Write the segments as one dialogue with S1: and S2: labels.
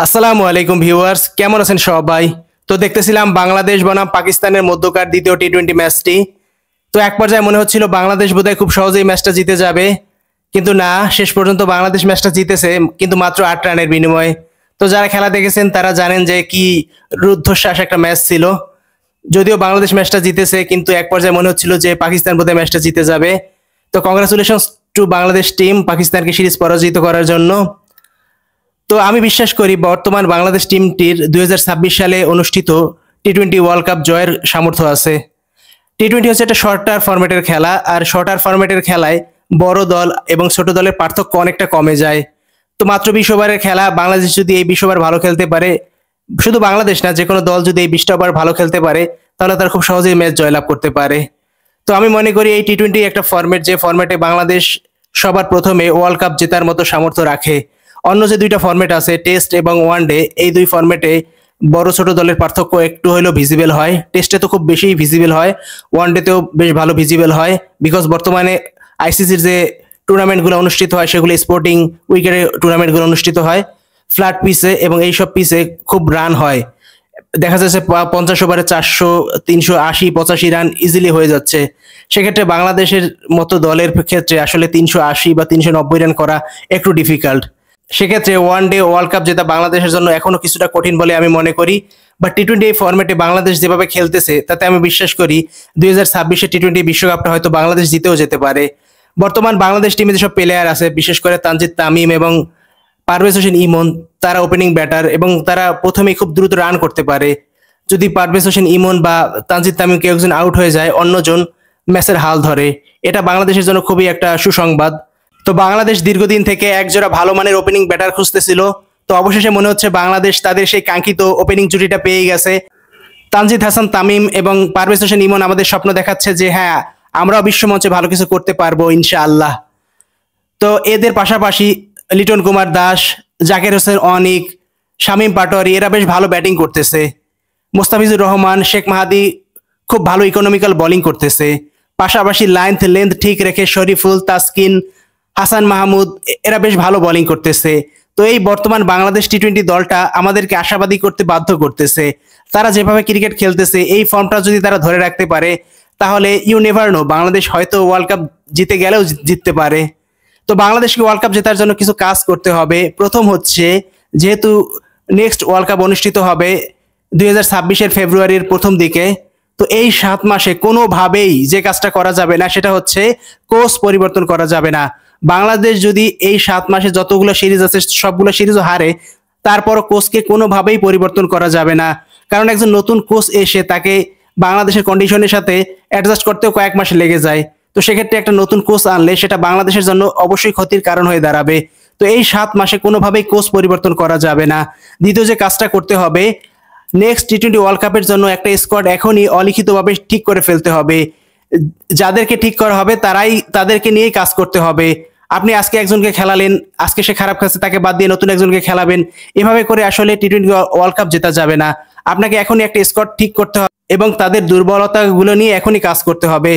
S1: আসসালামু আলাইকুম ভিউয়ার্স, কেমন আছেন সবাই? তো দেখতেছিলাম বাংলাদেশ বনাম পাকিস্তানের মধ্যকার দ্বিতীয় টি-20 ম্যাচটি। তো এক পর্যায়ে মনে হচ্ছিল বাংলাদেশ বোধহয় খুব সহজেই ম্যাচটা জিতে যাবে, কিন্তু না, শেষ পর্যন্ত বাংলাদেশ ম্যাচটা জিতেছে, কিন্তু মাত্র 8 রানের বিনিময়ে। তো যারা খেলা দেখেছেন তারা জানেন যে কি রুদ্ধশ্বাস একটা ম্যাচ ছিল। যদিও বাংলাদেশ ম্যাচটা জিতেছে, কিন্তু এক পর্যায়ে মনে হচ্ছিল যে পাকিস্তান বোধহয় ম্যাচটা জিতে যাবে। তো কংগ্রাচুলেশনস টু বাংলাদেশ টিম পাকিস্তানকে সিরিজ পরাজিত করার জন্য। তো আমি বিশ্বাস করি বর্তমান বাংলাদেশ টিমটির 2026 সালে অনুষ্ঠিত টি-20 ওয়ার্ল্ড কাপ জয়ের সামর্থ্য আছে। টি-20 হচ্ছে একটা শর্টার ফরম্যাটের খেলা, আর শর্টার ফরম্যাটের খেলায় বড় দল এবং ছোট দলের পার্থক্য অনেকটা কমে যায়। তো মাত্র 20 ওভারের খেলা, বাংলাদেশ যদি এই 20 ওভার ভালো খেলতে পারে, শুধু বাংলাদেশ না, যে কোনো দল যদি এই 20টা ওভার ভালো খেলতে পারে, তাহলে তারা খুব সহজেই ম্যাচ জয়লাভ করতে পারে। তো আমি মনে করি এই টি-20 একটা ফরম্যাট, যে ফরম্যাটে বাংলাদেশ সবার প্রথমে ওয়ার্ল্ড কাপ জেতার মতো সামর্থ্য রাখে। অন্য যে দুইটা ফরম্যাট আছে, টেস্ট এবং ওয়ানডে, এই দুই ফরম্যাটে বড় ছোট দলের পার্থক্য একটু হলেও ভিজিবল হয়। টেস্টে তো খুব বেশি ভিজিবল হয়, ওয়ানডেতেও বেশ ভালো ভিজিবল হয়, বিকজ বর্তমানে আইসিসির যে টুর্নামেন্টগুলো অনুষ্ঠিত হয় সেগুলো স্পোর্টিং উইকেটে টুর্নামেন্টগুলো অনুষ্ঠিত হয় ফ্ল্যাট পিচে, এবং এইসব পিচে খুব রান হয়। দেখা যাচ্ছে 50 ওভারে 400, 380, 85 রান ইজিলি হয়ে যাচ্ছে। সেক্ষেত্রে বাংলাদেশের মতো দলের ক্ষেত্রে আসলে 380 বা 390 রান করা একটু ডিফিকাল্ট। সেক্ষেত্রে ওয়ান ডে ওয়ার্ল্ড কাপ জেতা বাংলাদেশের জন্য এখনো কিছুটা কঠিন বলে আমি মনে করি। বা টি-20 এই ফরম্যাটে বাংলাদেশ যেভাবে খেলতেছে, তাতে আমি বিশ্বাস করি 2026 টি-20 বিশ্বকাপটা হয়তো বাংলাদেশ জিতেও যেতে পারে। বর্তমান বাংলাদেশ টিমে যেসব প্লেয়ার আছে, বিশেষ করে তানজিদ তামিম এবং পারভেজ হোসেন ইমন, তারা ওপেনিং ব্যাটার এবং তারা প্রথমেই খুব দ্রুত রান করতে পারে। যদি পারভেজ হোসেন ইমন বা তানজিদ তামিম কেউ একজন আউট হয়ে যায়, অন্যজন ম্যাচের হাল ধরে। এটা বাংলাদেশের জন্য খুবই একটা সুসংবাদ। তো বাংলাদেশ দীর্ঘদিন থেকে একজোড়া ভালো মানের ওপেনিং ব্যাটার খুঁজতেছিল। তো অবশেষে মনে হচ্ছে বাংলাদেশ তাদের সেই কাঙ্ক্ষিত ওপেনিং জুটিটা পেয়ে গেছে। তানজিদ হাসান তামিম এবং পারভেজ হোসেন ইমন আমাদের স্বপ্ন দেখাচ্ছে যে হ্যাঁ, আমরাও বিশ্বমঞ্চে ভালো কিছু করতে পারবো ইনশাআল্লাহ। তো এদের পাশাপাশি লিটন কুমার দাস, জাকের হোসেন অনিক, শামীম পাটোয়ারি, এরা বেশ ভালো ব্যাটিং করতেছে। মোস্তাফিজুর রহমান, শেখ মাহাদি খুব ভালো ইকোনমিক্যাল বোলিং করতেছে। পাশাপাশি লেন্থ ঠিক রেখে শরীফুল, তাসকিন, হাসান মাহমুদ, এরা বেশ ভালো বোলিং করতেছে। তো এই বর্তমান বাংলাদেশ টি-20 দলটা আমাদেরকে আশাবাদী করতে বাধ্য করতেছে। তারা যেভাবে ক্রিকেট খেলতেছে, এই ফর্মটা যদি তারা ধরে রাখতে পারে, তাহলে ইউ নেভার নো, বাংলাদেশ হয়তো ওয়ার্ল্ড কাপ জিতে গেলেও জিততে পারে। তো বাংলাদেশকে ওয়ার্ল্ড কাপ জেতার জন্য কিছু কাজ করতে হবে। প্রথম হচ্ছে, যেহেতু নেক্সট ওয়ার্ল্ড কাপ অনুষ্ঠিত হবে 2026 ফেব্রুয়ারির প্রথম দিকে, তো এই 7 মাসে কোনোভাবেই যে কাজটা করা যাবে না সেটা হচ্ছে কোচ পরিবর্তন করা যাবে না। বাংলাদেশ যদি এই 7 মাসে যতগুলো সিরিজ আছে সবগুলো সিরিজও হারে, তারপর কোচকে কোনোভাবেই পরিবর্তন করা যাবে না। কারণ একজন নতুন কোচ এসে তাকে বাংলাদেশের কন্ডিশনের সাথে অ্যাডজাস্ট করতেও কয়েক মাস লেগে যায়। তো সেক্ষেত্রে একটা নতুন কোচ আনলে সেটা বাংলাদেশের জন্য অবশ্যই ক্ষতির কারণ হয়ে দাঁড়াবে। তো এই 7 মাসে কোনোভাবেই কোচ পরিবর্তন করা যাবে না। দ্বিতীয় যে কাজটা করতে হবে, নেক্সট টি-20 ওয়ার্ল্ড কাপের জন্য একটা স্কোয়াড এখনই অলিখিতভাবে ঠিক করে ফেলতে হবে। যাদেরকে ঠিক করা হবে তাদেরকে নিয়েই কাজ করতে হবে। আপনি আজকে একজনকে খেলালেন, আজকে সে খারাপ খেলছে, তাকে বাদ দিয়ে নতুন একজনকে খেলাবেন, এভাবে করে আসলে টি-20 ওয়ার্ল্ড কাপ জেতা যাবে না। আপনাকে এখনই একটা স্কোয়াড ঠিক করতে হবে এবং তাদের দুর্বলতাগুলো নিয়ে এখনই কাজ করতে হবে।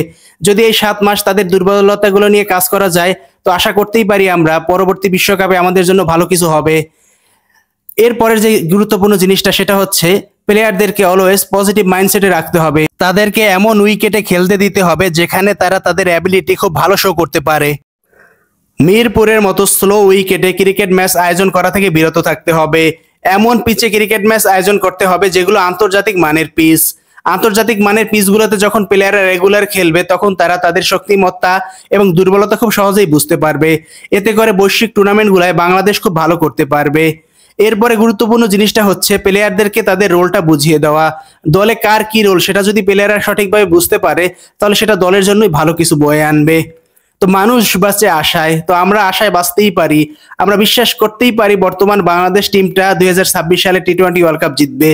S1: যদি এই 7 মাস তাদের দুর্বলতাগুলো নিয়ে কাজ করা যায়, তো আশা করতেই পারি আমরা পরবর্তী বিশ্বকাপে আমাদের জন্য ভালো কিছু হবে। এরপরের যে গুরুত্বপূর্ণ জিনিসটা, সেটা হচ্ছে প্লেয়ারদেরকে অলওয়েজ পজিটিভ মাইন্ডসেটে রাখতে হবে। তাদেরকে এমন উইকেটে খেলতে দিতে হবে যেখানে তারা তাদের অ্যাবিলিটি খুব ভালো শো করতে পারে। মিরপুরের মতো স্লো উইকেটে ক্রিকেট ম্যাচ আয়োজন করা থেকে বিরত থাকতে হবে। এমন পিচে ক্রিকেট ম্যাচ আয়োজন করতে হবে যেগুলো আন্তর্জাতিক মানের পিচ। আন্তর্জাতিক মানের পিচগুলোতে যখন প্লেয়াররা রেগুলার খেলবে, তখন তারা তাদের শক্তিমত্তা এবং দুর্বলতা খুব সহজেই বুঝতে পারবে। এতে করে বৈশ্বিক টুর্নামেন্টগুলোয় বাংলাদেশ খুব ভালো করতে পারবে। এরপরে গুরুত্বপূর্ণ জিনিসটা হচ্ছে প্লেয়ারদেরকে তাদের রোলটা বুঝিয়ে দেওয়া। দলে কার কি রোল সেটা যদি প্লেয়াররা সঠিকভাবে বুঝতে পারে, তাহলে সেটা দলের জন্যই ভালো কিছু বয়ে আনবে। তো মানুষ বাঁচে আশায়, তো আমরা আশায় বাঁচতেই পারি। আমরা বিশ্বাস করতেই পারি বর্তমান বাংলাদেশ টিমটা 2026 সালে টি-20 ওয়ার্ল্ড কাপ জিতবে।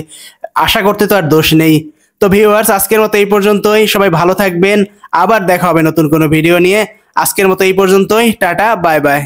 S1: আশা করতে তো আর দোষ নেই। তো ভিউয়ার্স, আজকের মতো এই পর্যন্তই। সবাই ভালো থাকবেন, আবার দেখা হবে নতুন কোনো ভিডিও নিয়ে। আজকের মতো এই পর্যন্তই, টাটা, বাই বাই।